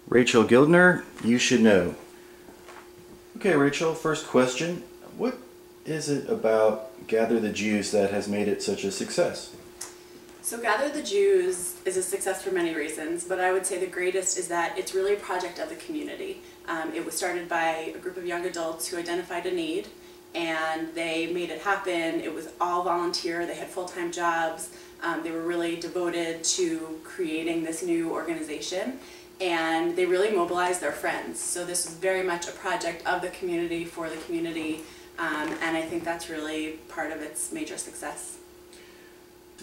Rachel Gildiner, you should know. Okay, Rachel, first question. What is it about Gather the Jews that has made it such a success? So Gather the Jews is a success for many reasons, but I would say the greatest is that it's really a project of the community. It was started by a group of young adults who identified a need, and they made it happen. It was all volunteer. They had full-time jobs. They were really devoted to creating this new organization, and they really mobilized their friends. So this is very much a project of the community for the community, and I think that's really part of its major success.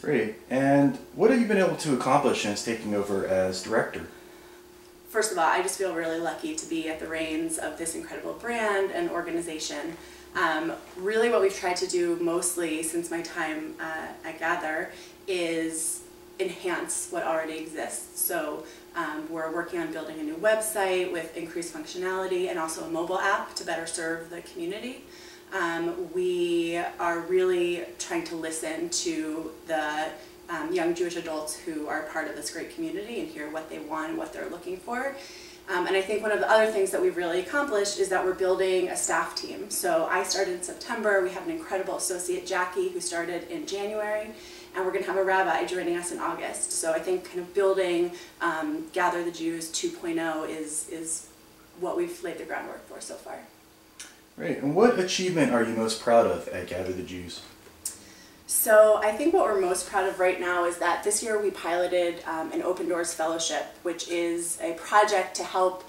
Great. And what have you been able to accomplish since taking over as director? First of all, I just feel really lucky to be at the reins of this incredible brand and organization. Really what we've tried to do mostly since my time at Gather is enhance what already exists. So we're working on building a new website with increased functionality and also a mobile app to better serve the community. We are really trying to listen to the young Jewish adults who are part of this great community and hear what they want and what they're looking for. And I think one of the other things that we've really accomplished is that we're building a staff team. So I started in September. We have an incredible associate, Jackie, who started in January. And we're going to have a rabbi joining us in August. So I think kind of building Gather the Jews 2.0 is what we've laid the groundwork for so far. Great. And what achievement are you most proud of at Gather the Jews? So I think what we're most proud of right now is that this year we piloted an Open Doors Fellowship, which is a project to help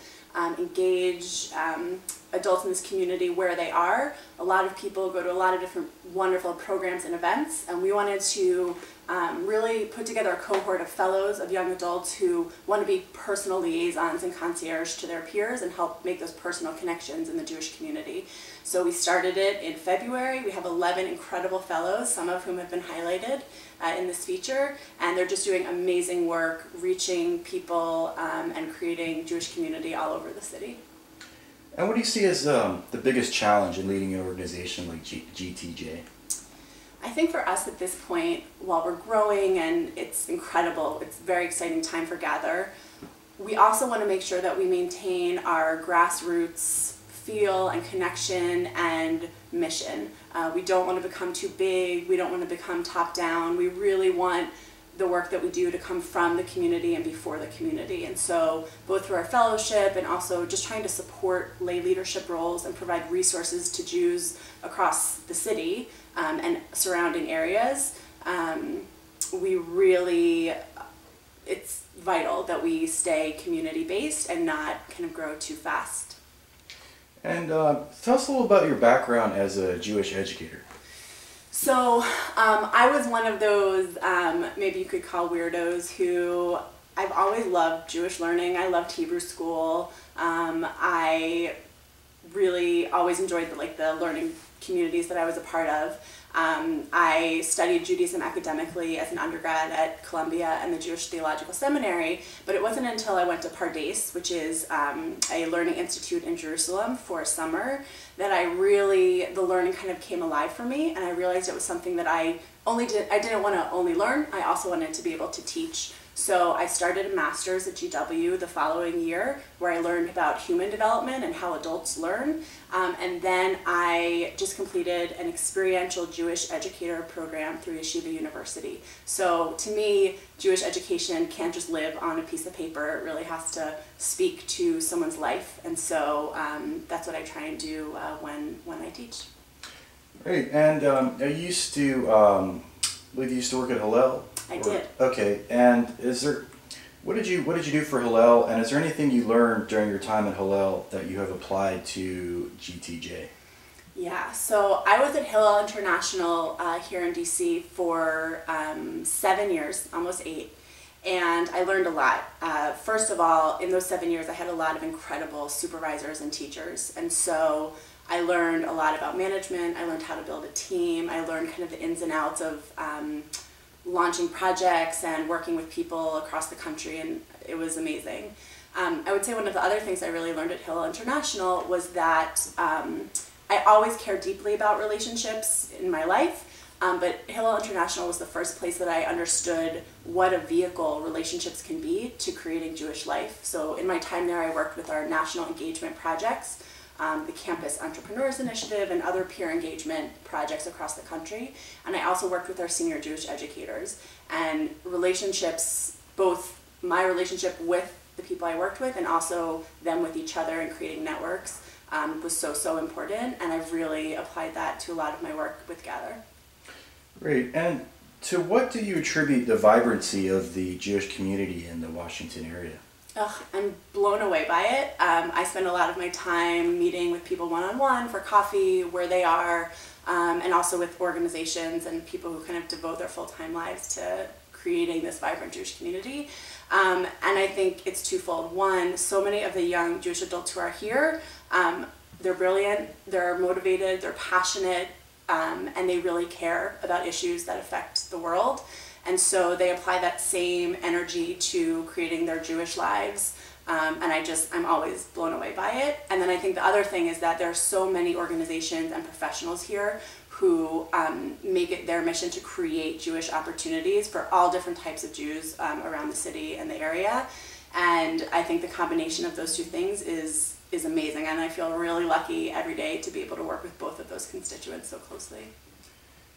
engage adults in this community where they are. A lot of people go to a lot of different wonderful programs and events, and we wanted to really put together a cohort of fellows, of young adults who want to be personal liaisons and concierge to their peers and help make those personal connections in the Jewish community. So we started it in February. We have 11 incredible fellows, some of whom have been highlighted in this feature, and they're just doing amazing work reaching people and creating Jewish community all over the city. And what do you see as the biggest challenge in leading an organization like GTJ? I think for us at this point, while we're growing and it's incredible, it's a very exciting time for Gather, we also want to make sure that we maintain our grassroots feel and connection and mission. We don't want to become too big, we don't want to become top down, we really want the work that we do to come from the community and be for the community. And so both through our fellowship and also just trying to support lay leadership roles and provide resources to Jews across the city and surrounding areas, it's vital that we stay community-based and not kind of grow too fast. And tell us a little about your background as a Jewish educator. So I was one of those, maybe you could call weirdos, who I've always loved Jewish learning. I loved Hebrew school. I really always enjoyed the learning communities that I was a part of. I studied Judaism academically as an undergrad at Columbia and the Jewish Theological Seminary, but it wasn't until I went to Pardes, which is a learning institute in Jerusalem, for a summer, that the learning kind of came alive for me, and I realized it was something that I didn't want to only learn, I also wanted to be able to teach. So I started a master's at GW the following year, where I learned about human development and how adults learn. And then I just completed an experiential Jewish educator program through Yeshiva University. So to me, Jewish education can't just live on a piece of paper. It really has to speak to someone's life. And so that's what I try and do when I teach. Great. And you used to work at Hillel? I did. Okay. And what did you do for Hillel? And is there anything you learned during your time at Hillel that you have applied to GTJ? Yeah. So I was at Hillel International here in DC for 7 years, almost 8. And I learned a lot. First of all, in those 7 years, I had a lot of incredible supervisors and teachers. And so I learned a lot about management. I learned how to build a team. I learned kind of the ins and outs of launching projects and working with people across the country, and it was amazing. I would say one of the other things I really learned at Hillel International was that I always care deeply about relationships in my life, But Hillel International was the first place that I understood what a vehicle relationships can be to creating Jewish life. So in my time there, I worked with our national engagement projects, the Campus Entrepreneurs Initiative, and other peer engagement projects across the country. And I also worked with our senior Jewish educators. And relationships, both my relationship with the people I worked with and also them with each other and creating networks, was so important. And I've really applied that to a lot of my work with Gather. Great. And to what do you attribute the vibrancy of the Jewish community in the Washington area? I'm blown away by it. I spend a lot of my time meeting with people one-on-one for coffee, where they are, and also with organizations and people who kind of devote their full-time lives to creating this vibrant Jewish community. And I think it's twofold. One, so many of the young Jewish adults who are here, they're brilliant, they're motivated, they're passionate, and they really care about issues that affect the world. And so they apply that same energy to creating their Jewish lives. And I'm always blown away by it. And then I think the other thing is that there are so many organizations and professionals here who make it their mission to create Jewish opportunities for all different types of Jews around the city and the area. And I think the combination of those two things is amazing. And I feel really lucky every day to be able to work with both of those constituents so closely.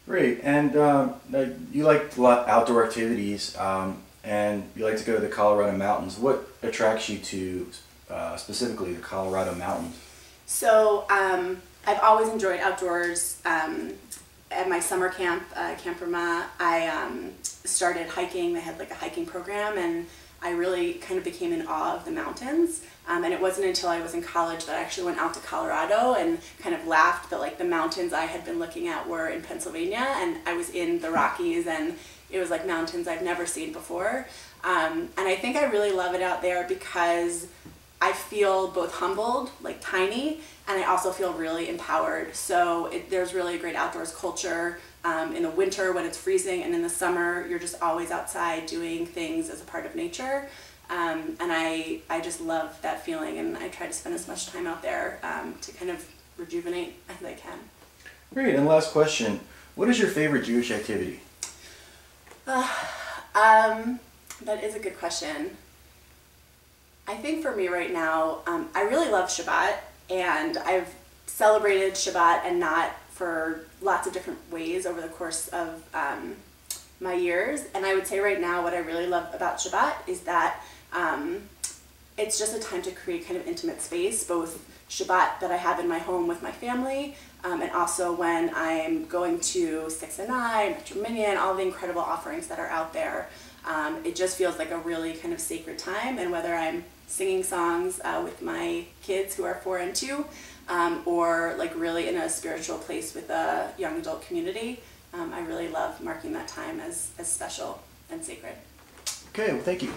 Great. And you like a lot outdoor activities, and you like to go to the Colorado mountains. What attracts you to specifically the Colorado mountains? So I've always enjoyed outdoors. At my summer camp, Camp Vermont, I started hiking. They had like a hiking program, and I really kind of became in awe of the mountains. And it wasn't until I was in college that I actually went out to Colorado and kind of laughed that like the mountains I had been looking at were in Pennsylvania, and I was in the Rockies, and it was like mountains I've never seen before. And I think I really love it out there because I feel both humbled, like tiny, and I also feel really empowered. So there's really a great outdoors culture. In the winter when it's freezing, and in the summer you're just always outside doing things as a part of nature. And I just love that feeling, and I try to spend as much time out there to kind of rejuvenate as I can. Great. And last question, what is your favorite Jewish activity? That is a good question. I think for me right now, I really love Shabbat, and I've celebrated Shabbat and not for lots of different ways over the course of my years. And I would say right now what I really love about Shabbat is that it's just a time to create kind of intimate space, both Shabbat that I have in my home with my family, and also when I'm going to Six and Nine, Metro Minion, all the incredible offerings that are out there. It just feels like a really kind of sacred time, and whether I'm singing songs with my kids who are 4 and 2, or like really in a spiritual place with a young adult community, I really love marking that time as special and sacred. Okay, well, thank you.